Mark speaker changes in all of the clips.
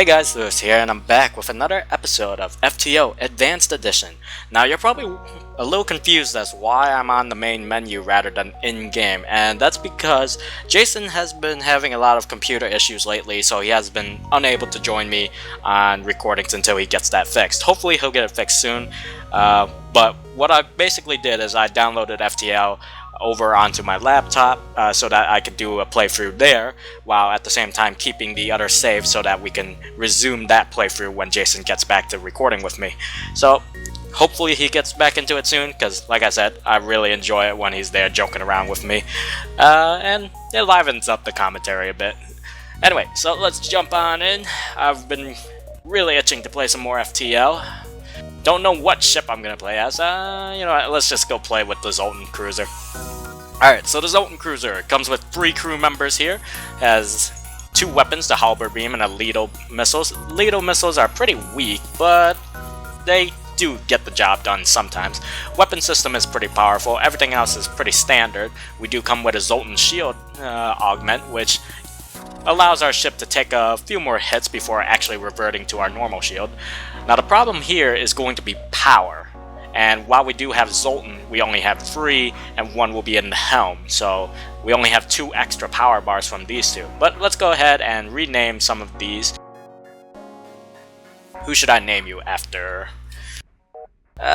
Speaker 1: Hey guys, Lewis here, and I'm back with another episode of FTL Advanced Edition. Now, you're probably a little confused as why I'm on the main menu rather than in-game, and that's because Jason has been having a lot of computer issues lately, so he has been unable to join me on recordings until he gets that fixed. Hopefully he'll get it fixed soon, but what I basically did is I downloaded FTL over onto my laptop so that I could do a playthrough there, while at the same time keeping the other save so that we can resume that playthrough when Jason gets back to recording with me. So hopefully he gets back into it soon, because like I said, I really enjoy it when he's there joking around with me, and it livens up the commentary a bit. Anyway, so let's jump on in. I've been really itching to play some more FTL. Don't know what ship I'm gonna play as. You know what, let's just go play with the Zoltan cruiser. Alright, so the Zoltan cruiser comes with 3 crew members here. Has 2 weapons, the halberd beam and the Leto missiles. Leto missiles are pretty weak, but they do get the job done sometimes. Weapon system is pretty powerful. Everything else is pretty standard. We do come with a Zoltan shield augment, which allows our ship to take a few more hits before actually reverting to our normal shield. Now the problem here is going to be power, and while we do have Zoltan, we only have 3 and 1 will be in the helm, so we only have 2 extra power bars from these 2. But let's go ahead and rename some of these. Who should I name you after? You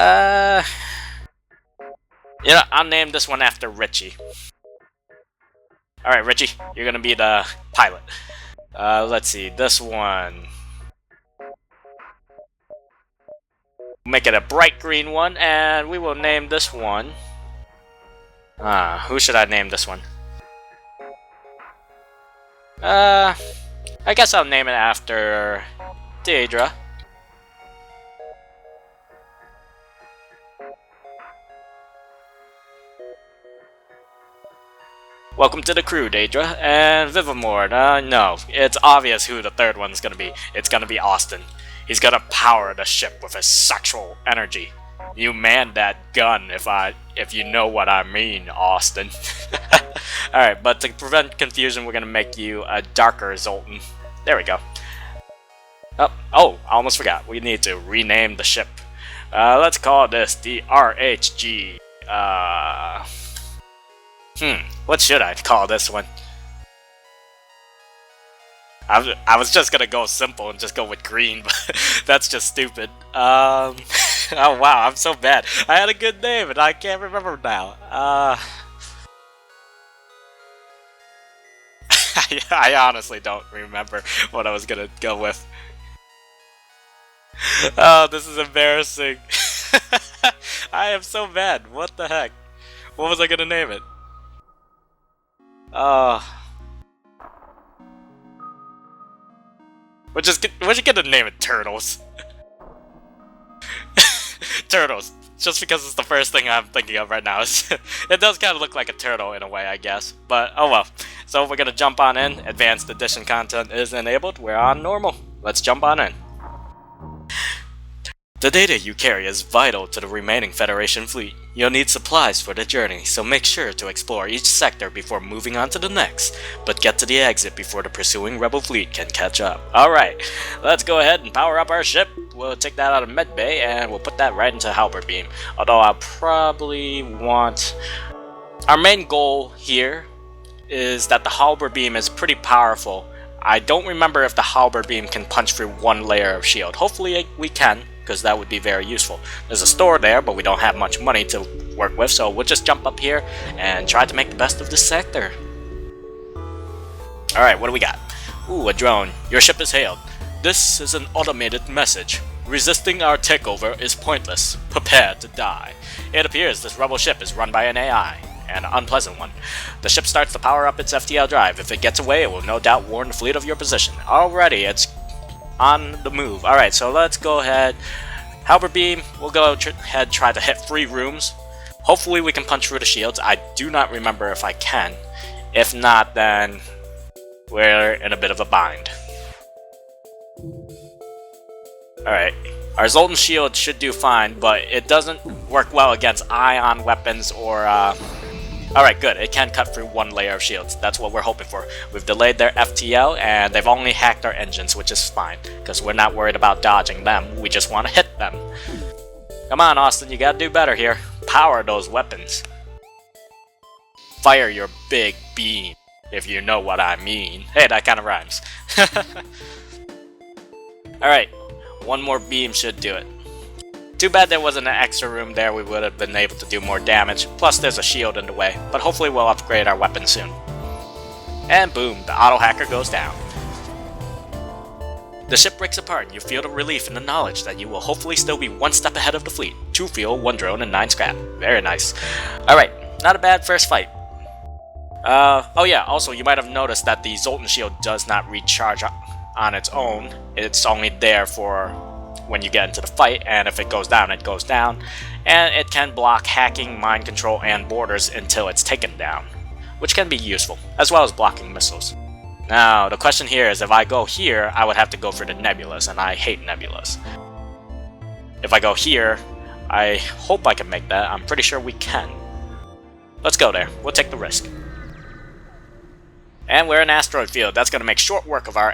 Speaker 1: know, I'll name this one after Richie. Alright, Richie, you're gonna be the pilot. Let's see, this one. Make it a bright green one, and we will name this one. Who should I name this one? I guess I'll name it after Daedra. Welcome to the crew, Daedra. And Vivamord, no. It's obvious who the third one's gonna be. It's gonna be Austin. He's gonna power the ship with his sexual energy. You man that gun, if you know what I mean, Austin. Alright, but to prevent confusion, we're gonna make you a darker Zoltan. There we go. Oh, I almost forgot. We need to rename the ship. Let's call this the RHG. What should I call this one? I was just gonna go simple and just go with green, but that's just stupid. Oh wow, I'm so bad. I had a good name and I can't remember now. I honestly don't remember what I was gonna go with. Oh, this is embarrassing. I am so bad. What the heck? What was I gonna name it? We're just gonna name it Turtles. Turtles. Just because it's the first thing I'm thinking of right now. It does kind of look like a turtle in a way, I guess. But, oh well. So we're gonna jump on in. Advanced Edition content is enabled. We're on normal. Let's jump on in. The data you carry is vital to the remaining Federation fleet. You'll need supplies for the journey, so make sure to explore each sector before moving on to the next, but get to the exit before the pursuing Rebel fleet can catch up. Alright, let's go ahead and power up our ship. We'll take that out of medbay and we'll put that right into halberd beam. Although I'll probably want... Our main goal here is that the halberd beam is pretty powerful. I don't remember if the halberd beam can punch through 1 layer of shield. Hopefully we can, because that would be very useful. There's a store there, but we don't have much money to work with, so we'll just jump up here and try to make the best of this sector. Alright, what do we got? Ooh, a drone. Your ship is hailed. This is an automated message. Resisting our takeover is pointless. Prepare to die. It appears this rebel ship is run by an AI, an unpleasant one. The ship starts to power up its FTL drive. If it gets away, it will no doubt warn the fleet of your position. Alrighty, it's on the move. Alright, so let's go ahead. Halberd beam, we'll go ahead try to hit 3 rooms. Hopefully we can punch through the shields. I do not remember if I can. If not, then we're in a bit of a bind. Alright, our Zoltan shield should do fine, but it doesn't work well against ion weapons or Alright, good. It can cut through one layer of shields. That's what we're hoping for. We've delayed their FTL, and they've only hacked our engines, which is fine, because we're not worried about dodging them. We just want to hit them. Come on, Austin, you gotta do better here. Power those weapons. Fire your big beam, if you know what I mean. Hey, that kind of rhymes. Alright, one more beam should do it. Too bad there wasn't an extra room there, we would have been able to do more damage. Plus there's a shield in the way, but hopefully we'll upgrade our weapon soon. And boom, the auto hacker goes down. The ship breaks apart and you feel the relief in the knowledge that you will hopefully still be one step ahead of the fleet. 2 fuel, 1 drone, and 9 scrap. Very nice. Alright, not a bad first fight. Oh yeah, also you might have noticed that the Zoltan shield does not recharge on its own. It's only there for when you get into the fight, and if it goes down, it goes down. And it can block hacking, mind control, and borders until it's taken down, which can be useful, as well as blocking missiles. Now, the question here is if I go here, I would have to go for the nebulas, and I hate nebulas. If I go here, I hope I can make that. I'm pretty sure we can. Let's go there. We'll take the risk. And we're in asteroid field. That's going to make short work of our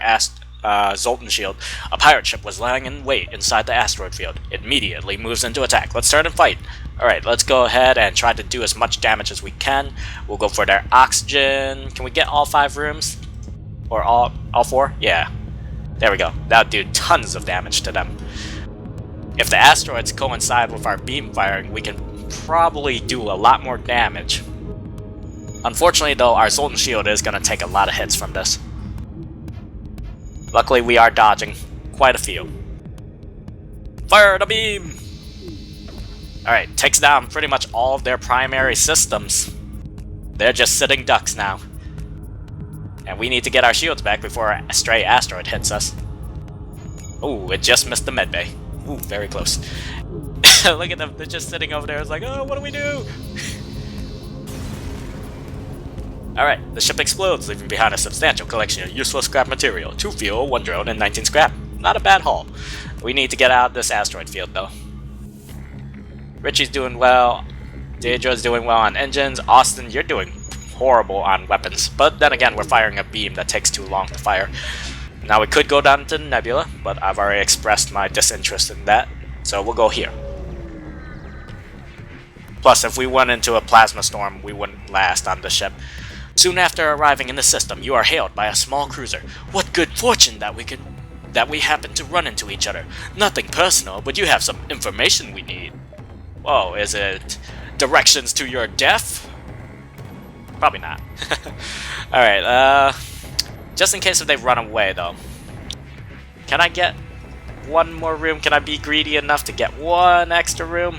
Speaker 1: Zoltan shield. A pirate ship was lying in wait inside the asteroid field. It immediately moves into attack. Let's turn and fight. Alright, let's go ahead and try to do as much damage as we can. We'll go for their oxygen. Can we get all 5 rooms? Or all 4? Yeah. There we go. That'll do tons of damage to them. If the asteroids coincide with our beam firing, we can probably do a lot more damage. Unfortunately though, our Zoltan shield is going to take a lot of hits from this. Luckily we are dodging quite a few. Fire the beam! Alright, takes down pretty much all of their primary systems. They're just sitting ducks now. And we need to get our shields back before a stray asteroid hits us. Ooh, it just missed the medbay. Ooh, very close. Look at them, they're just sitting over there. It's like, oh, what do we do? Alright, the ship explodes, leaving behind a substantial collection of useful scrap material. 2 fuel, 1 drone, and 19 scrap. Not a bad haul. We need to get out of this asteroid field, though. Richie's doing well. Deidre's doing well on engines. Austin, you're doing horrible on weapons. But then again, we're firing a beam that takes too long to fire. Now we could go down to the nebula, but I've already expressed my disinterest in that. So we'll go here. Plus, if we went into a plasma storm, we wouldn't last on the ship. Soon after arriving in the system, you are hailed by a small cruiser. What good fortune that we happen to run into each other. Nothing personal, but you have some information we need. Whoa, is it directions to your death? Probably not. Alright, just in case if they run away though. Can I get one more room? Can I be greedy enough to get one extra room?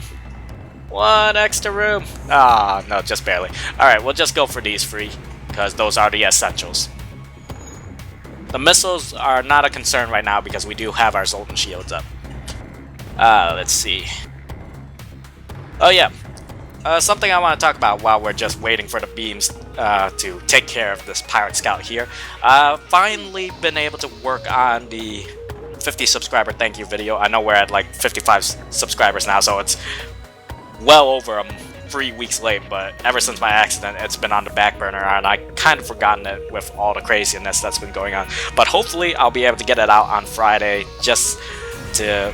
Speaker 1: One extra room! Ah, no, just barely. Alright, we'll just go for these 3, because those are the essentials. The missiles are not a concern right now because we do have our Zoltan shields up. Let's see. Oh yeah, something I want to talk about while we're just waiting for the beams to take care of this pirate scout here. Finally been able to work on the 50 subscriber thank you video. I know we're at like 55 subscribers now, so it's well over 3 weeks late, but ever since my accident it's been on the back burner and I kind of forgotten it with all the craziness that's been going on. But hopefully I'll be able to get it out on Friday just to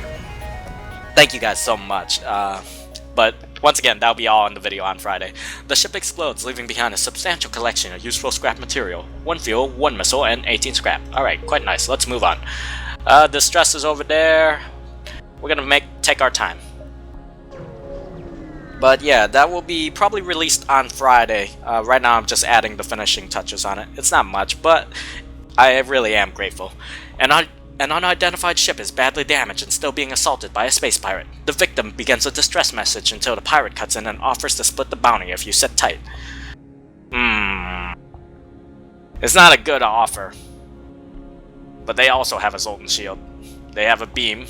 Speaker 1: thank you guys so much. But once again, that'll be all in the video on Friday. The ship explodes, leaving behind a substantial collection of useful scrap material. 1 fuel, 1 missile, and 18 scrap. Alright, quite nice. Let's move on. Distress is over there. We're gonna take our time. But yeah, that will be probably released on Friday. Right now I'm just adding the finishing touches on it. It's not much, but I really am grateful. An unidentified ship is badly damaged and still being assaulted by a space pirate. The victim begins a distress message until the pirate cuts in and offers to split the bounty if you sit tight. It's not a good offer. But they also have a Zoltan shield. They have a beam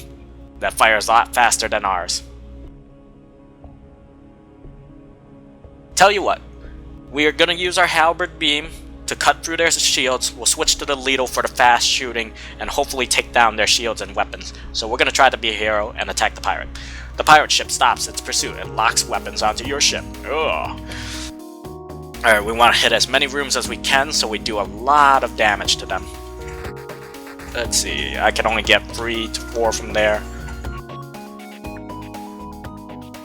Speaker 1: that fires a lot faster than ours. Tell you what, we are going to use our halberd beam to cut through their shields. We'll switch to the Lidl for the fast shooting and hopefully take down their shields and weapons. So we're going to try to be a hero and attack the pirate. The pirate ship stops its pursuit and locks weapons onto your ship. Ugh. Alright, we want to hit as many rooms as we can so we do a lot of damage to them. Let's see, I can only get 3 to 4 from there.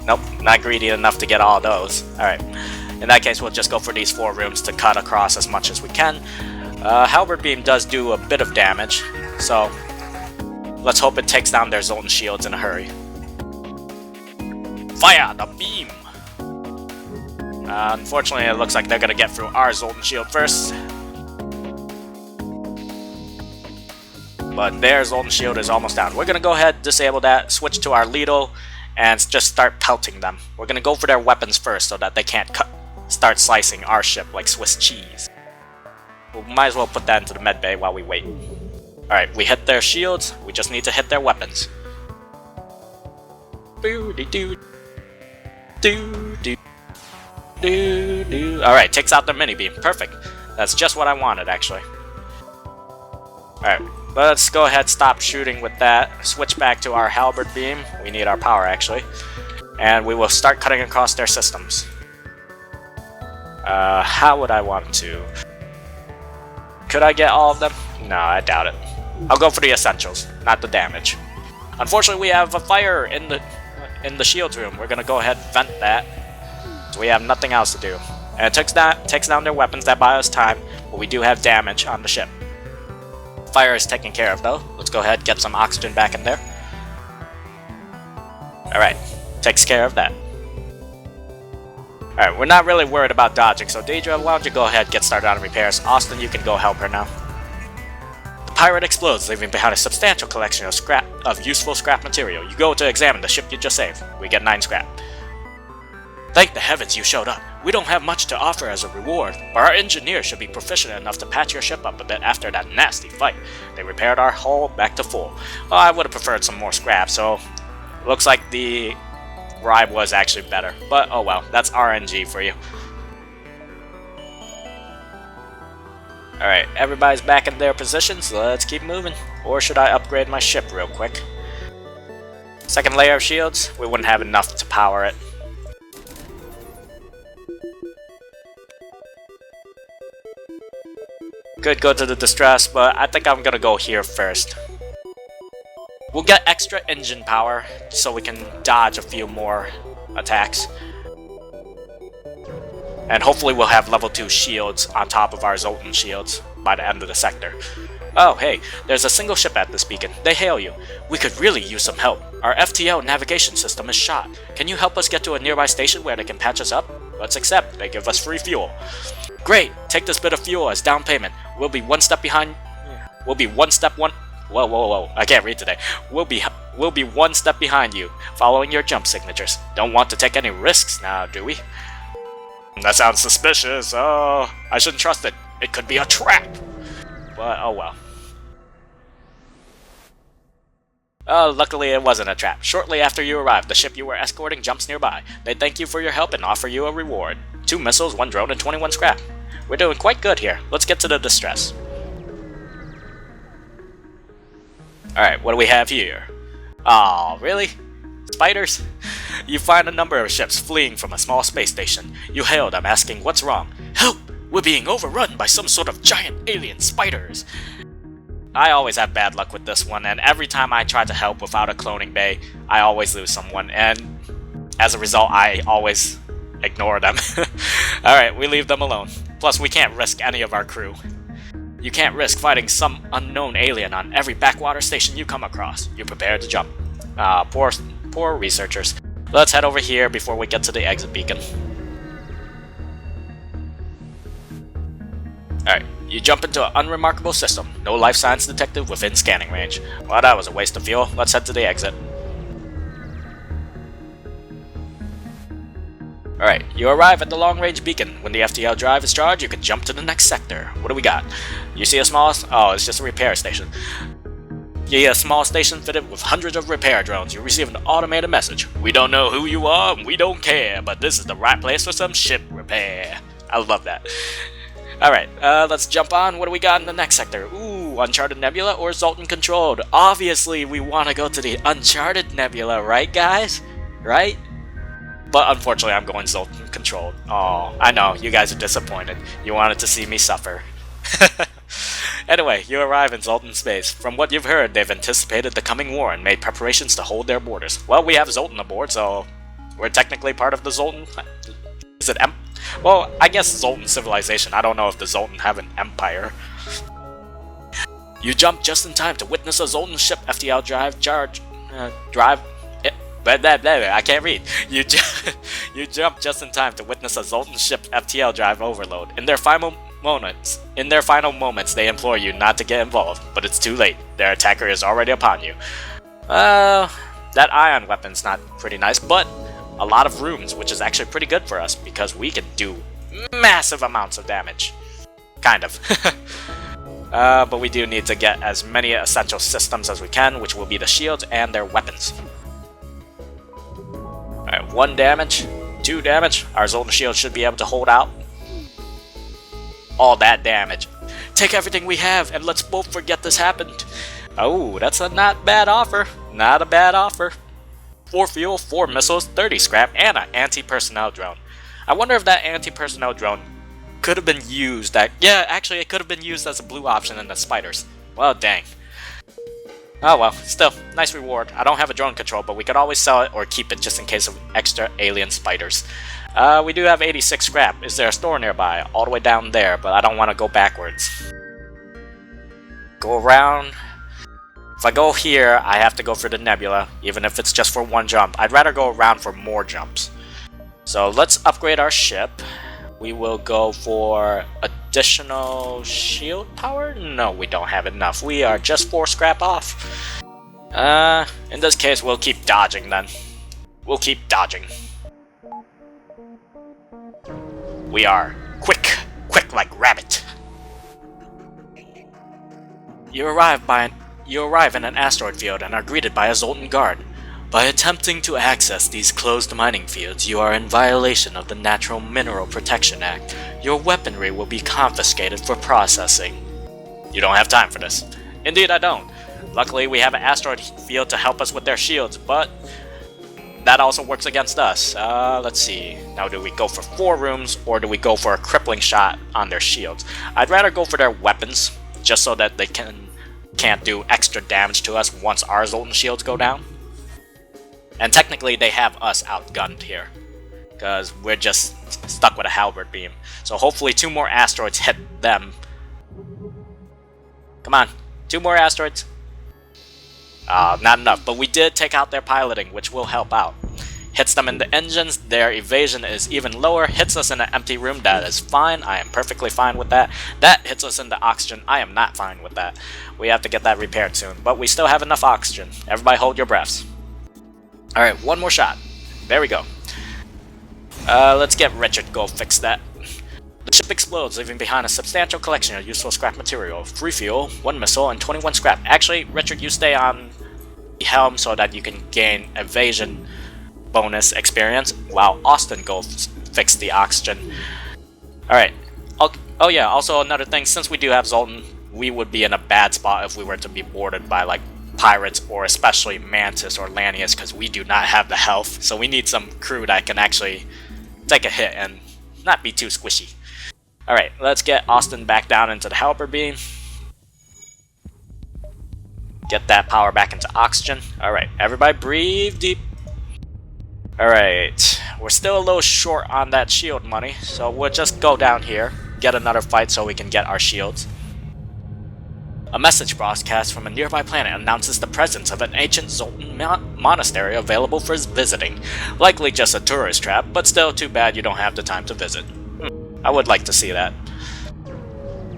Speaker 1: Nope, not greedy enough to get all those. Alright, in that case we'll just go for these 4 rooms to cut across as much as we can. Halberd Beam does do a bit of damage, so let's hope it takes down their Zoltan shields in a hurry. Fire the beam! Unfortunately, it looks like they're gonna get through our Zoltan shield first. But their Zoltan shield is almost down. We're gonna go ahead, disable that, switch to our Lidl, and just start pelting them. We're gonna go for their weapons first so that they can't start slicing our ship like Swiss cheese. We might as well put that into the med bay while we wait. Alright, we hit their shields, we just need to hit their weapons. Alright, takes out their mini beam. Perfect. That's just what I wanted, actually. Alright, let's go ahead, stop shooting with that. Switch back to our halberd beam. We need our power, actually. And we will start cutting across their systems. How would I want to? Could I get all of them? No, I doubt it. I'll go for the essentials, not the damage. Unfortunately, we have a fire in the shield room. We're gonna go ahead and vent that. So we have nothing else to do. And it takes down their weapons, that buys us time, but we do have damage on the ship. Fire is taken care of though. Let's go ahead and get some oxygen back in there. Alright, takes care of that. Alright, we're not really worried about dodging, so Deidre, why don't you go ahead and get started on repairs. Austin, you can go help her now. The pirate explodes, leaving behind a substantial collection of useful scrap material. You go to examine the ship you just saved. We get 9 scrap. Thank the heavens you showed up. We don't have much to offer as a reward, but our engineers should be proficient enough to patch your ship up a bit after that nasty fight. They repaired our hull back to full. Well, I would have preferred some more scrap, so looks like the ride was actually better. But oh well, that's RNG for you. Alright, everybody's back in their positions. Let's keep moving. Or should I upgrade my ship real quick? Second layer of shields, we wouldn't have enough to power it. Could go to the distress, but I think I'm gonna go here first. We'll get extra engine power so we can dodge a few more attacks. And hopefully we'll have level 2 shields on top of our Zoltan shields by the end of the sector. Oh hey, there's a single ship at this beacon. They hail you. We could really use some help. Our FTL navigation system is shot. Can you help us get to a nearby station where they can patch us up? Let's accept. They give us free fuel. Great! Take this bit of fuel as down payment. We'll be one step behind. Whoa! I can't read today. We'll be one step behind you, following your jump signatures. Don't want to take any risks now, do we? That sounds suspicious. Oh, I shouldn't trust it. It could be a trap. But oh well. Luckily it wasn't a trap. Shortly after you arrived, the ship you were escorting jumps nearby. They thank you for your help and offer you a reward. 2 missiles, 1 drone, and 21 scrap. We're doing quite good here. Let's get to the distress. Alright, what do we have here? Aw, really? Spiders? You find a number of ships fleeing from a small space station. You hail them asking what's wrong. Help! We're being overrun by some sort of giant alien spiders. I always have bad luck with this one, and every time I try to help without a cloning bay, I always lose someone, and as a result, I always ignore them. Alright, we leave them alone. Plus, we can't risk any of our crew. You can't risk fighting some unknown alien on every backwater station you come across. You're prepared to jump. Poor researchers. Let's head over here before we get to the exit beacon. Alright, you jump into an unremarkable system. No life signs detected within scanning range. Well, that was a waste of fuel. Let's head to the exit. Alright, you arrive at the long-range beacon. When the FTL drive is charged, you can jump to the next sector. What do we got? You see a small... Oh, it's just a repair station. You see a small station fitted with hundreds of repair drones. You receive an automated message. We don't know who you are, and we don't care, but this is the right place for some ship repair. I love that. Alright, let's jump on. What do we got in the next sector? Ooh, Uncharted Nebula or Zoltan Controlled? Obviously, we want to go to the Uncharted Nebula, right guys? Right? But unfortunately, I'm going Zoltan controlled. Oh, I know, you guys are disappointed. You wanted to see me suffer. Anyway, you arrive in Zoltan space. From what you've heard, they've anticipated the coming war and made preparations to hold their borders. Well, we have Zoltan aboard, so we're technically part of the Zoltan. Is it well, I guess Zoltan civilization. I don't know if the Zoltan have an empire. You jump just in time to witness a Zoltan ship FTL I can't read. You jump just in time to witness a Zoltan ship FTL drive overload. In their final moments, they implore you not to get involved, but it's too late. Their attacker is already upon you. That ion weapon's not pretty nice, but a lot of rooms, which is actually pretty good for us because we can do massive amounts of damage. Kind of. But we do need to get as many essential systems as we can, which will be the shields and their weapons. Alright, 1 damage, 2 damage. Our Zoltan shield should be able to hold out all that damage. Take everything we have and let's both forget this happened. Oh, that's a not bad offer. Not a bad offer. 4 fuel, 4 missiles, 30 scrap, and an anti-personnel drone. I wonder if that anti-personnel drone could have been used. Yeah, actually it could have been used as a blue option in the spiders. Well, dang. Oh well, still, nice reward. I don't have a drone control, but we could always sell it or keep it just in case of extra alien spiders. We do have 86 scrap. Is there a store nearby? All the way down there, but I don't want to go backwards. Go around. If I go here, I have to go for the nebula, even if it's just for 1 jump. I'd rather go around for more jumps. So let's upgrade our ship. We will go for additional shield power? No, we don't have enough. We are just 4 scrap off. In this case, we'll keep dodging then. We'll keep dodging. We are quick like rabbit. You arrive in an asteroid field and are greeted by a Zoltan guard. By attempting to access these closed mining fields, you are in violation of the Natural Mineral Protection Act. Your weaponry will be confiscated for processing. You don't have time for this. Indeed, I don't. Luckily, we have an asteroid field to help us with their shields, but that also works against us. Let's see. Now, do we go for 4 rooms, or do we go for a crippling shot on their shields? I'd rather go for their weapons, just so that they can't do extra damage to us once our Zoltan shields go down. And technically, they have us outgunned here, because we're just stuck with a halberd beam. So hopefully 2 more asteroids hit them. Come on, 2 more asteroids. Not enough, but we did take out their piloting, which will help out. Hits them in the engines, their evasion is even lower. Hits us in an empty room, that is fine. I am perfectly fine with that. That hits us in the oxygen, I am not fine with that. We have to get that repaired soon, but we still have enough oxygen. Everybody hold your breaths. Alright, 1 more shot. There we go. Let's get Richard to go fix that. The ship explodes, leaving behind a substantial collection of useful scrap material. 3 fuel, 1 missile, and 21 scrap. Actually, Richard, you stay on the helm so that you can gain evasion bonus experience, while Austin goes fix the oxygen. Alright. Oh yeah, also another thing, since we do have Zoltan, we would be in a bad spot if we were to be boarded by, like, pirates, or especially Mantis or Lanius, because we do not have the health, so we need some crew that can actually take a hit and not be too squishy. Alright, let's get Austin back down into the halberd beam. Get that power back into oxygen. Alright, everybody breathe deep. Alright, we're still a little short on that shield money, so we'll just go down here, get another fight so we can get our shields. A message broadcast from a nearby planet announces the presence of an ancient Zoltan monastery available for visiting. Likely just a tourist trap, but still too bad you don't have the time to visit. I would like to see that.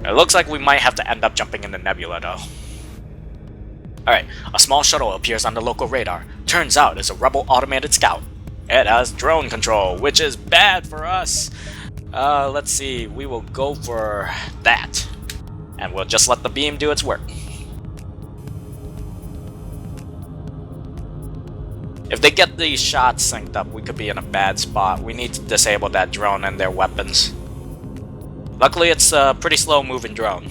Speaker 1: It looks like we might have to end up jumping in the nebula though. Alright, a small shuttle appears on the local radar. Turns out it's a rebel automated scout. It has drone control, which is bad for us. Let's see, we will go for that. And we'll just let the beam do its work. If they get these shots synced up, we could be in a bad spot. We need to disable that drone and their weapons. Luckily, it's a pretty slow moving drone.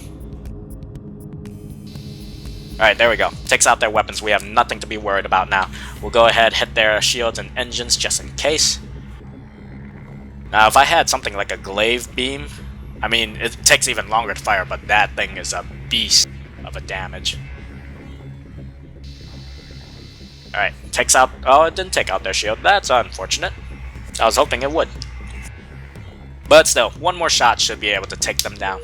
Speaker 1: Alright, there we go. Takes out their weapons. We have nothing to be worried about now. We'll go ahead, hit their shields and engines just in case. Now, if I had something like a glaive beam, I mean, it takes even longer to fire, but that thing is a beast of a damage. Alright, takes out... Oh, it didn't take out their shield. That's unfortunate. I was hoping it would. But still, one more shot should be able to take them down.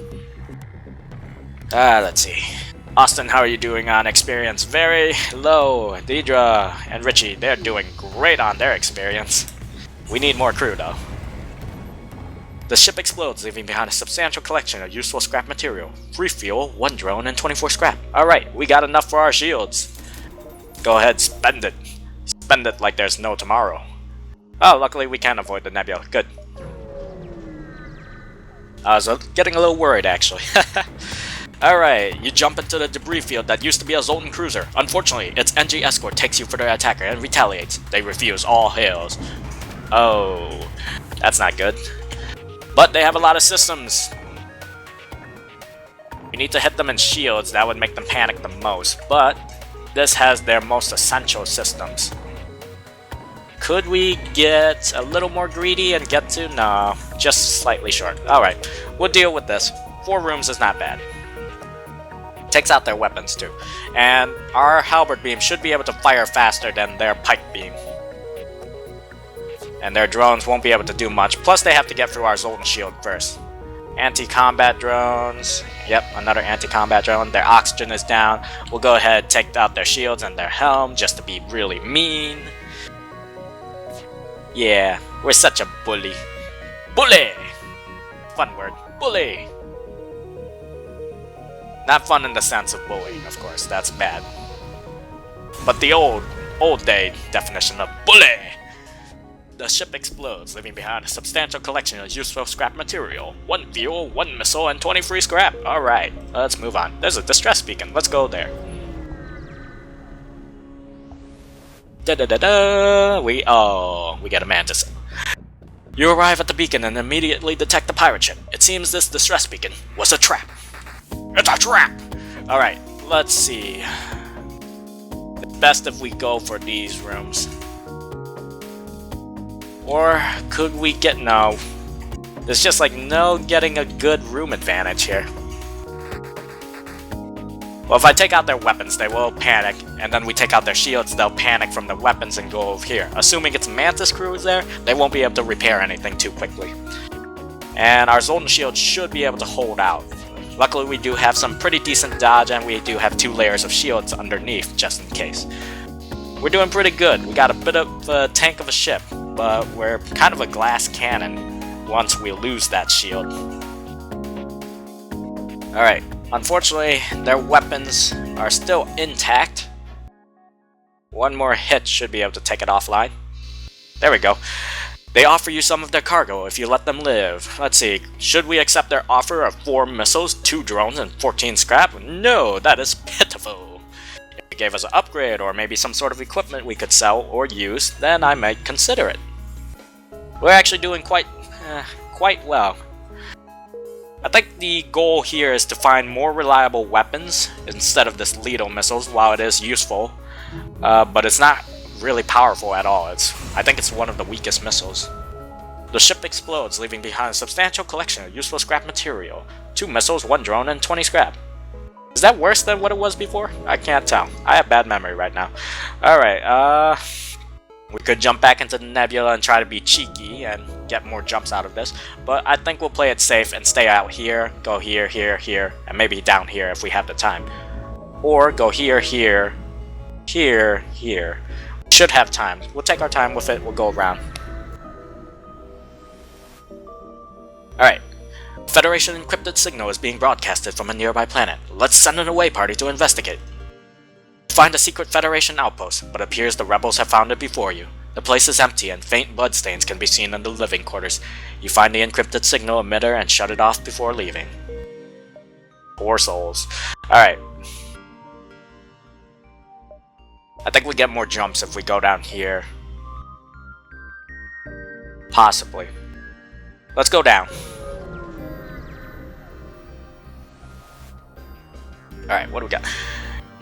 Speaker 1: Let's see. Austin, how are you doing on experience? Very low. Deidre and Richie, they're doing great on their experience. We need more crew, though. The ship explodes, leaving behind a substantial collection of useful scrap material. 3 fuel, 1 drone, and 24 scrap. Alright, we got enough for our shields. Go ahead, spend it. Spend it like there's no tomorrow. Oh, luckily we can avoid the nebula. Good. I was getting a little worried, actually. Alright, you jump into the debris field that used to be a Zoltan cruiser. Unfortunately, its NG escort takes you for their attacker and retaliates. They refuse all hails. Oh, that's not good. But they have a lot of systems. We need to hit them in shields, that would make them panic the most. But this has their most essential systems. Could we get a little more greedy and get to? No, just slightly short. Alright, we'll deal with this. 4 rooms is not bad. Takes out their weapons too. And our halberd beam should be able to fire faster than their pike beam. And their drones won't be able to do much. Plus they have to get through our Zoltan shield first. Anti-combat drones. Yep, another anti-combat drone. Their oxygen is down. We'll go ahead and take out their shields and their helm just to be really mean. Yeah, we're such a bully. Bully! Fun word. Bully! Not fun in the sense of bullying, of course. That's bad. But the old day definition of bully! The ship explodes, leaving behind a substantial collection of useful scrap material. 1 fuel, 1 missile, and 20 free scrap. Alright, let's move on. There's a distress beacon. Let's go there. Da-da-da-da! We get a mantis. You arrive at the beacon and immediately detect the pirate ship. It seems this distress beacon was a trap. It's a trap! Alright, let's see. It's best if we go for these rooms. Or could we get... No. There's just like no getting a good room advantage here. Well, if I take out their weapons, they will panic, and then we take out their shields, they'll panic from the weapons and go over here. Assuming it's Mantis crews there, they won't be able to repair anything too quickly. And our Zoltan shield should be able to hold out. Luckily, we do have some pretty decent dodge, and we do have 2 layers of shields underneath, just in case. We're doing pretty good. We got a bit of a tank of a ship, but we're kind of a glass cannon once we lose that shield. Alright. Unfortunately, their weapons are still intact. 1 more hit should be able to take it offline. There we go. They offer you some of their cargo if you let them live. Let's see, should we accept their offer of 4 missiles, 2 drones, and 14 scrap? No, that is pitiful. If they gave us an upgrade or maybe some sort of equipment we could sell or use, then I might consider it. We're actually doing quite well. I think the goal here is to find more reliable weapons instead of this lethal missiles, while it is useful. But it's not really powerful at all. I think it's one of the weakest missiles. The ship explodes, leaving behind a substantial collection of useful scrap material. 2 missiles, 1 drone, and 20 scrap. Is that worse than what it was before? I can't tell. I have bad memory right now. Alright, we could jump back into the nebula and try to be cheeky and get more jumps out of this, but I think we'll play it safe and stay out here, go here, here, here, and maybe down here if we have the time. Or go here, here, here, here. We should have time. We'll take our time with it, we'll go around. Alright. Federation encrypted signal is being broadcasted from a nearby planet. Let's send an away party to investigate. Find a secret Federation outpost, but appears the rebels have found it before you. The place is empty and faint bloodstains can be seen in the living quarters. You find the encrypted signal emitter and shut it off before leaving. Poor souls. Alright. I think we get more jumps if we go down here. Possibly. Let's go down. Alright, what do we got?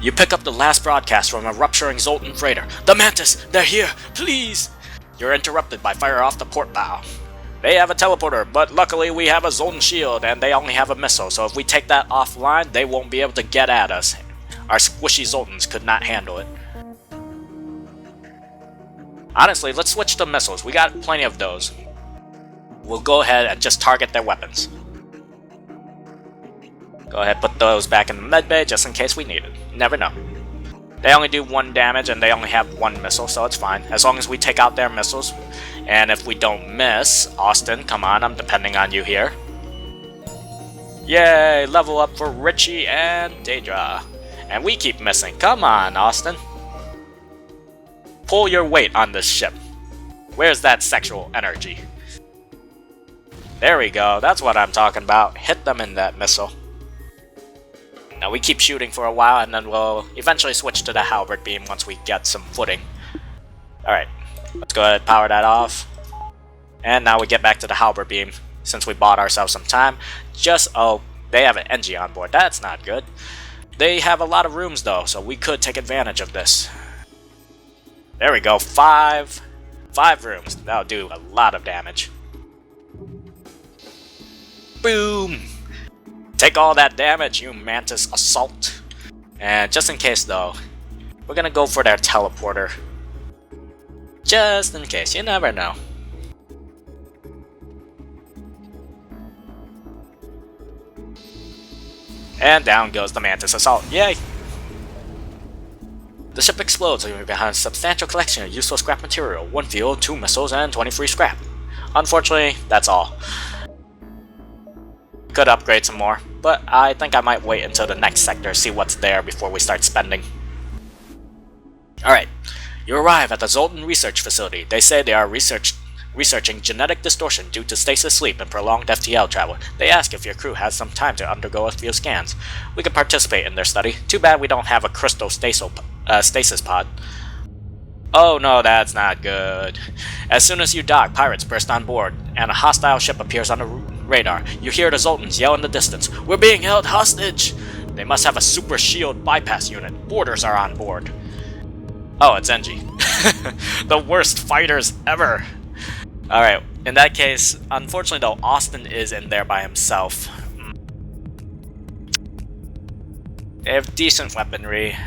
Speaker 1: You pick up the last broadcast from a rupturing Zoltan freighter. The Mantis! They're here! Please! You're interrupted by fire off the port bow. They have a teleporter, but luckily we have a Zoltan shield and they only have a missile, so if we take that offline, they won't be able to get at us. Our squishy Zoltans could not handle it. Honestly, let's switch to missiles. We got plenty of those. We'll go ahead and just target their weapons. Go ahead, put those back in the medbay just in case we need it. You never know. They only do 1 damage and they only have 1 missile, so it's fine. As long as we take out their missiles. And if we don't miss, Austin, come on, I'm depending on you here. Yay, level up for Richie and Daedra. And we keep missing. Come on, Austin. Pull your weight on this ship. Where's that sexual energy? There we go, that's what I'm talking about. Hit them in that missile. Now we keep shooting for a while and then we'll eventually switch to the halberd beam once we get some footing. Alright, let's go ahead and power that off. And now we get back to the halberd beam since we bought ourselves some time. Oh, they have an NG on board, that's not good. They have a lot of rooms though, so we could take advantage of this. There we go, 5 rooms. That'll do a lot of damage. Boom! Take all that damage, you Mantis Assault. And just in case though, we're gonna go for their teleporter. Just in case, you never know. And down goes the Mantis Assault, yay! The ship explodes, leaving behind a substantial collection of useful scrap material, 1 fuel, 2 missiles, and 20 free scrap. Unfortunately, that's all. Could upgrade some more, but I think I might wait until the next sector, see what's there before we start spending. Alright, you arrive at the Zoltan Research Facility. They say they are researching genetic distortion due to stasis sleep and prolonged FTL travel. They ask if your crew has some time to undergo a few scans. We can participate in their study. Too bad we don't have a crystal stasis pod. Oh no, that's not good. As soon as you dock, pirates burst on board, and a hostile ship appears on the radar. You hear the Zoltans yell in the distance, "We're being held hostage!" They must have a super shield bypass unit. Boarders are on board. Oh, it's NG. The worst fighters ever! Alright, in that case, unfortunately though, Austin is in there by himself. They have decent weaponry.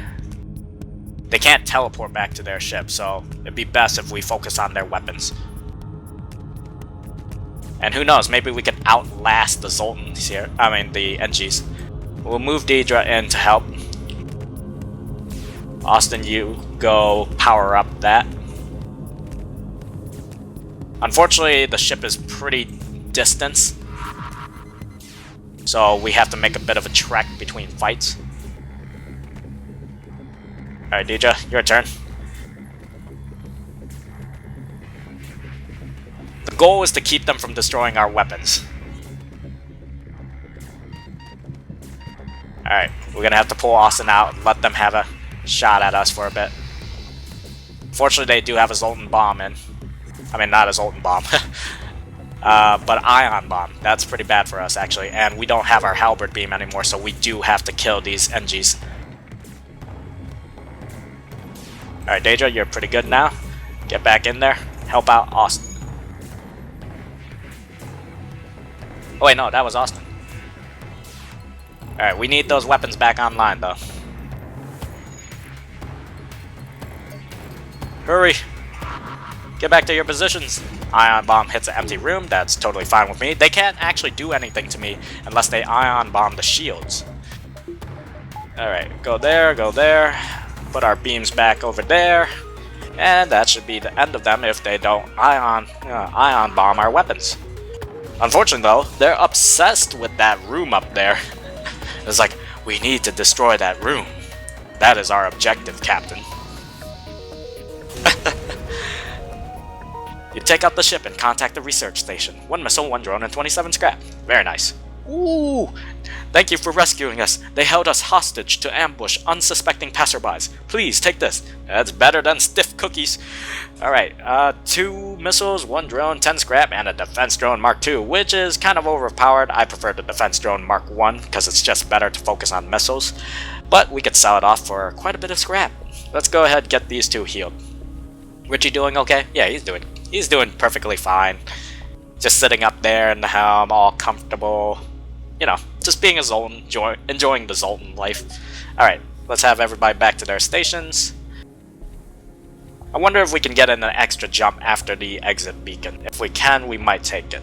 Speaker 1: They can't teleport back to their ship, so it'd be best if we focus on their weapons. And who knows, maybe we can outlast the Zoltans here. I mean, the NGs. We'll move Daedra in to help. Austin, you go power up that. Unfortunately, the ship is pretty distant, so we have to make a bit of a trek between fights. Alright, Daedra, your turn. The goal is to keep them from destroying our weapons. Alright, we're gonna have to pull Austin out and let them have a shot at us for a bit. Fortunately, they do have a Zoltan bomb in. I mean, not a Zoltan bomb. But ion bomb. That's pretty bad for us, actually. And we don't have our halberd beam anymore, so we do have to kill these NGs. Alright, Daedra, you're pretty good now. Get back in there. Help out Austin. Oh wait, no, that was Austin. Alright, we need those weapons back online, though. Hurry! Get back to your positions! Ion bomb hits an empty room, that's totally fine with me. They can't actually do anything to me unless they ion bomb the shields. Alright, go there, put our beams back over there, and that should be the end of them if they don't ion bomb our weapons. Unfortunately though, they're obsessed with that room up there. It's like, we need to destroy that room. That is our objective, Captain. You take out the ship and contact the research station. 1 missile, 1 drone, and 27 scrap. Very nice. Ooh! Thank you for rescuing us. They held us hostage to ambush unsuspecting passerbys. Please, take this. That's better than stiff cookies. Alright, 2 missiles, 1 drone, 10 scrap, and a defense drone Mark II, which is kind of overpowered. I prefer the defense drone Mark I, because it's just better to focus on missiles. But we could sell it off for quite a bit of scrap. Let's go ahead and get these 2 healed. Richie doing okay? Yeah, he's doing perfectly fine. Just sitting up there in the helm, all comfortable. You know, just being a Zoltan, enjoying the Zoltan life. Alright, let's have everybody back to their stations. I wonder if we can get in an extra jump after the exit beacon. If we can, we might take it.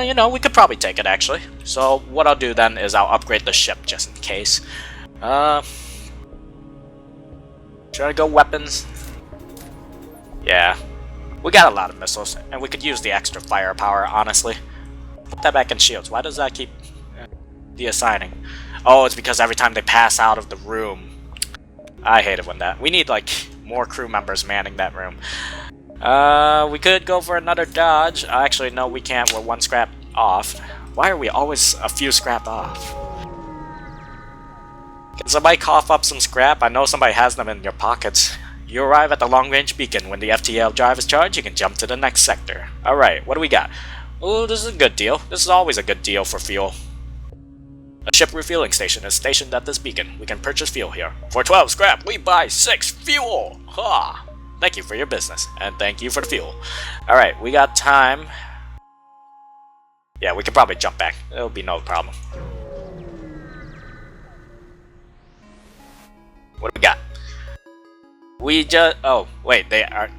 Speaker 1: You know, we could probably take it actually. So what I'll do then is I'll upgrade the ship just in case. Should I go weapons? Yeah. We got a lot of missiles, and we could use the extra firepower, honestly. Put that back in shields. Why does that keep deassigning? Oh, it's because every time they pass out of the room. I hate it when that. We need, like, more crew members manning that room. We could go for another dodge. Actually, no, we can't. We're one scrap off. Why are we always a few scrap off? Can somebody cough up some scrap? I know somebody has them in your pockets. You arrive at the long-range beacon. When the FTL drive is charged, you can jump to the next sector. Alright, what do we got? Oh, this is a good deal. This is always a good deal for fuel. A ship refueling station is stationed at this beacon. We can purchase fuel here. For 12 scrap, we buy 6 fuel! Ha! Thank you for your business, and thank you for the fuel. Alright, we got time. Yeah, we could probably jump back. It'll be no problem. What do we got? We just... Oh, wait, they're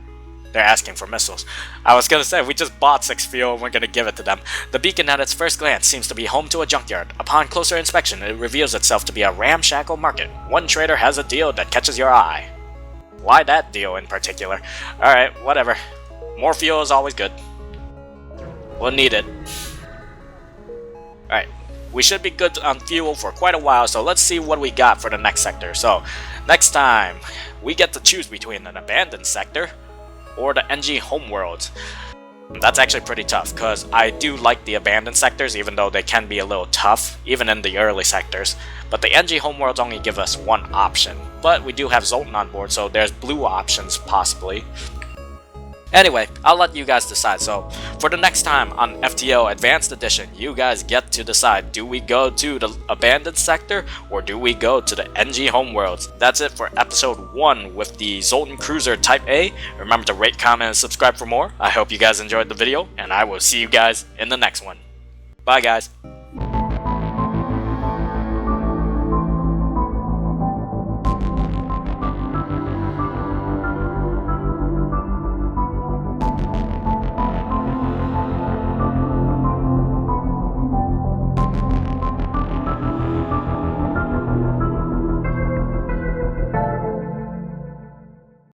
Speaker 1: asking for missiles. I was gonna say, we just bought 6 fuel and we're gonna give it to them. The beacon at its first glance seems to be home to a junkyard. Upon closer inspection, it reveals itself to be a ramshackle market. One trader has a deal that catches your eye. Why that deal in particular? Alright, whatever. More fuel is always good. We'll need it. Alright, we should be good on fuel for quite a while, so let's see what we got for the next sector. So, next time, we get to choose between an abandoned sector or the NG homeworld. That's actually pretty tough, because I do like the abandoned sectors, even though they can be a little tough, even in the early sectors. But the NG homeworlds only give us one option. But we do have Zoltan on board, so there's blue options, possibly. Anyway, I'll let you guys decide. So, for the next time on FTL Advanced Edition, you guys get to decide, do we go to the abandoned sector, or do we go to the NG homeworlds? That's it for episode 1 with the Zoltan Cruiser Type A. Remember to rate, comment, and subscribe for more. I hope you guys enjoyed the video, and I will see you guys in the next one. Bye guys.